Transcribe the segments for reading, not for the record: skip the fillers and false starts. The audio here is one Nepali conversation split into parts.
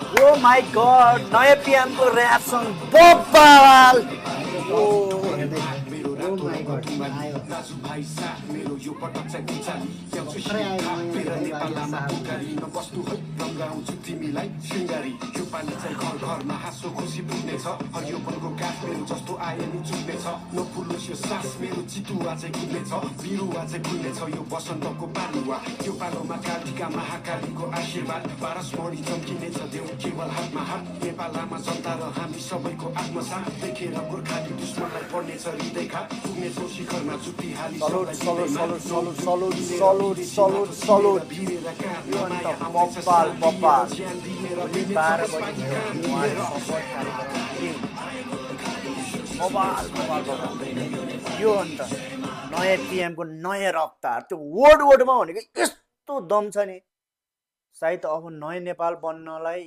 ओ माई गॉड नए पीएम को रैप सॉन्ग बवाल ओ ओ माई गॉड आयो भर्खरै आयो नयाँ नेपाली साहब salute salute salute salute salute salute salute salute यो अन्त बब्बाल बब्बाल भोलि 12 बजी भयो उहाँले सपोर्ट कार्यक्रम के बब्बाल बब्बाल बब्बाल यो अन्त नयाँ पिएमको नयाँ रफ्तार त्यो वर्डमा भनेको यस्तो दम छ नि सायद अब नयाँ नेपाल बन्नलाई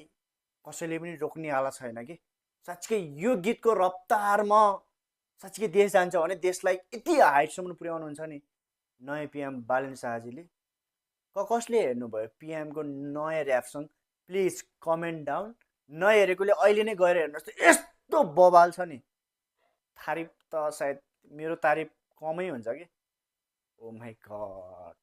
कसैले पनि रोक्नेवाला छैन कि साँच्चै यो गीतको रफ्तारमा साँच्चै देश जान्छ भने देशलाई यति हाइटसम्म पुर्याउनुहुन्छ नि नयाँ पिएम बालेन शाहजीले कसले हेर्नुभयो पिएमको नयाँ rap song please comment down नहेरेकोले अहिले नै गएर हेर्नुहोस् त यस्तो बवाल छ नि तारिफ त सायद मेरो तारिफ कमै हुन्छ कि ओ माई गड